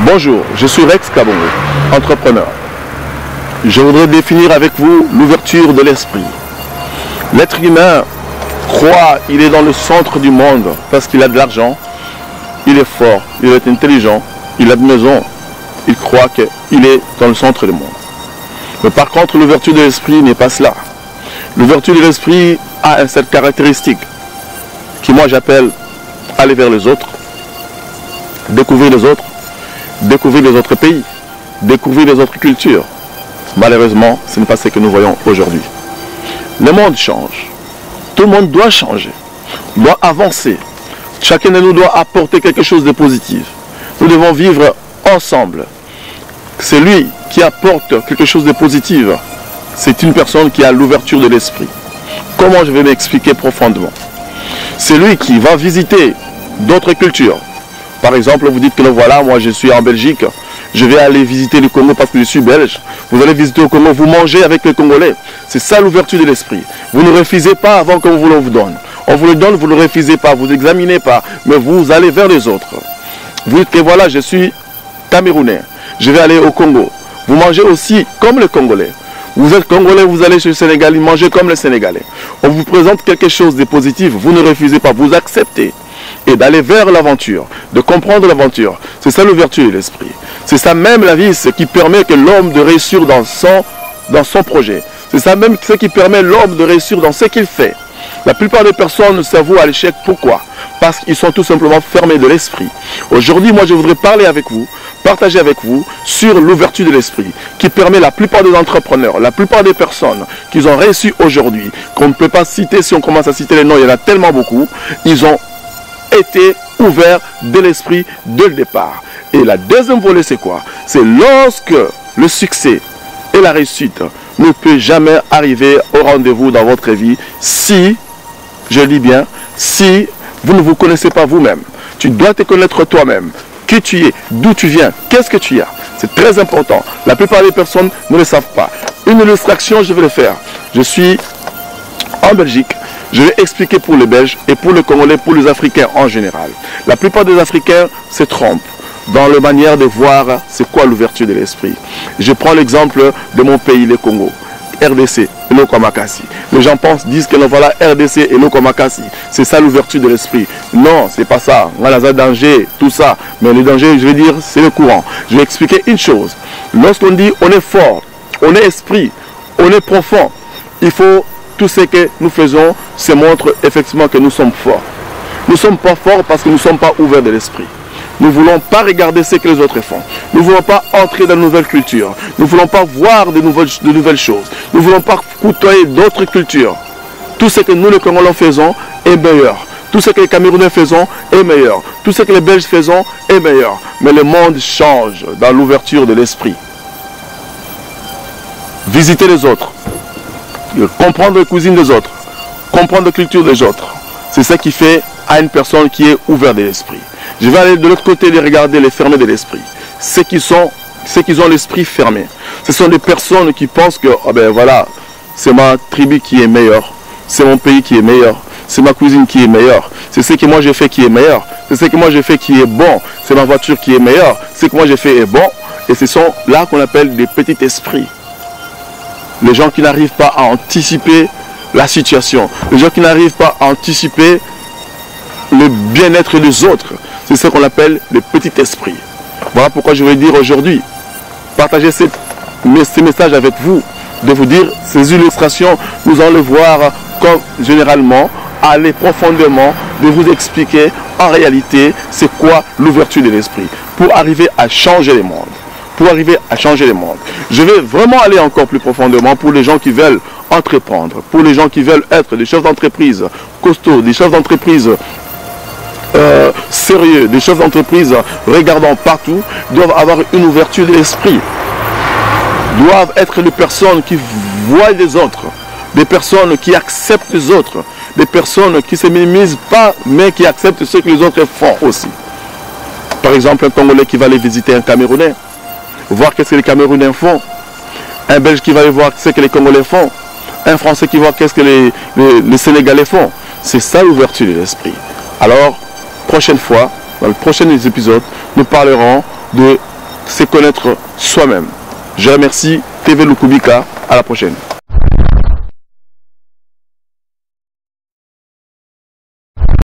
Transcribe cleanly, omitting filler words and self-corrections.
Bonjour, je suis Rex Kabongo, entrepreneur. Je voudrais définir avec vous l'ouverture de l'esprit. L'être humain croit qu'il est dans le centre du monde parce qu'il a de l'argent, il est fort, il est intelligent, il a de maison, il croit qu'il est dans le centre du monde. Mais par contre, l'ouverture de l'esprit n'est pas cela. L'ouverture de l'esprit a cette caractéristique qui moi j'appelle aller vers les autres, découvrir les autres pays, découvrir les autres cultures. Malheureusement, ce n'est pas ce que nous voyons aujourd'hui. Le monde change. Tout le monde doit changer, doit avancer. Chacun de nous doit apporter quelque chose de positif. Nous devons vivre ensemble. Celui qui apporte quelque chose de positif, c'est une personne qui a l'ouverture de l'esprit. Comment je vais m'expliquer profondément? C'est lui qui va visiter d'autres cultures. Par exemple, vous dites que voilà, moi je suis en Belgique, je vais aller visiter le Congo parce que je suis belge. Vous allez visiter le Congo, vous mangez avec les Congolais. C'est ça l'ouverture de l'esprit. Vous ne refusez pas avant qu'on vous le donne. On vous le donne, vous ne le refusez pas, vous n'examinez pas, mais vous allez vers les autres. Vous dites que voilà, je suis Camerounais, je vais aller au Congo. Vous mangez aussi comme les Congolais. Vous êtes Congolais, vous allez chez le Sénégal, mangez comme les Sénégalais. On vous présente quelque chose de positif, vous ne refusez pas, vous acceptez. Et d'aller vers l'aventure, de comprendre l'aventure. C'est ça l'ouverture de l'esprit. C'est ça même la vie, ce qui permet que l'homme de réussir dans son projet. C'est ça même ce qui permet l'homme de réussir dans ce qu'il fait. La plupart des personnes s'avouent à l'échec. Pourquoi? Parce qu'ils sont tout simplement fermés de l'esprit. Aujourd'hui, moi je voudrais parler avec vous, partager avec vous sur l'ouverture de l'esprit qui permet la plupart des entrepreneurs, la plupart des personnes qui ont réussi aujourd'hui, qu'on ne peut pas citer, si on commence à citer les noms, il y en a tellement beaucoup, ils ont été ouverts de l'esprit dès le départ. Et la deuxième volet, c'est quoi? C'est lorsque le succès et la réussite ne peut jamais arriver au rendez-vous dans votre vie si, je dis bien, si vous ne vous connaissez pas vous-même. Tu dois te connaître toi-même. Qui tu es, d'où tu viens, qu'est-ce que tu as. C'est très important. La plupart des personnes ne le savent pas. Une illustration, je vais le faire. Je suis en Belgique. Je vais expliquer pour les Belges et pour les Congolais, pour les Africains en général. La plupart des Africains se trompent dans la manière de voir c'est quoi l'ouverture de l'esprit. Je prends l'exemple de mon pays, le Congo. RDC, Eloko Makassi. Les gens disent que voilà RDC, Eloko Makassi. C'est ça l'ouverture de l'esprit. Non, c'est pas ça. On a un danger, tout ça. Mais le danger, je vais dire, c'est le courant. Je vais expliquer une chose. Lorsqu'on dit on est fort, on est esprit, on est profond, il faut tout ce que nous faisons se montre effectivement que nous sommes forts. Nous ne sommes pas forts parce que nous ne sommes pas ouverts de l'esprit. Nous ne voulons pas regarder ce que les autres font. Nous ne voulons pas entrer dans de nouvelles cultures. Nous ne voulons pas voir de nouvelles choses. Nous ne voulons pas côtoyer d'autres cultures. Tout ce que nous, les Congolais, faisons est meilleur. Tout ce que les Camerounais faisons est meilleur. Tout ce que les Belges faisons est meilleur. Mais le monde change dans l'ouverture de l'esprit. Visiter les autres. Comprendre les cuisines des autres. Comprendre la culture des autres. C'est ce qui fait à une personne qui est ouverte de l'esprit. Je vais aller de l'autre côté et regarder les fermés de l'esprit. Ceux qui ont l'esprit fermé. Ce sont des personnes qui pensent que oh ben voilà, c'est ma tribu qui est meilleure. C'est mon pays qui est meilleur. C'est ma cuisine qui est meilleure. C'est ce que moi j'ai fait qui est meilleur. C'est ce que moi j'ai fait qui est bon. C'est ma voiture qui est meilleure. Ce que moi j'ai fait est bon. Et ce sont là qu'on appelle des petits esprits. Les gens qui n'arrivent pas à anticiper la situation. Les gens qui n'arrivent pas à anticiper le bien-être des autres. C'est ce qu'on appelle le petit esprit. Voilà pourquoi je vais dire aujourd'hui, partager ces messages avec vous, de vous dire ces illustrations, nous allons le voir comme généralement, aller profondément, de vous expliquer en réalité c'est quoi l'ouverture de l'esprit pour arriver à changer le monde. Pour arriver à changer le monde. Je vais vraiment aller encore plus profondément pour les gens qui veulent entreprendre, pour les gens qui veulent être des chefs d'entreprise costauds, des chefs d'entreprise sérieux, des chefs d'entreprise regardant partout, doivent avoir une ouverture de l'esprit, doivent être des personnes qui voient les autres, des personnes qui acceptent les autres, des personnes qui ne se minimisent pas, mais qui acceptent ce que les autres font aussi. Par exemple, un Congolais qui va aller visiter un Camerounais, voir qu'est-ce que les Camerounais font, un Belge qui va aller voir ce que les Congolais font, un Français qui voit qu'est-ce que les Sénégalais font. C'est ça l'ouverture de l'esprit. Alors, prochaine fois, dans le prochain épisode, nous parlerons de c'est connaître soi-même. Je remercie TV Lukubika. À la prochaine.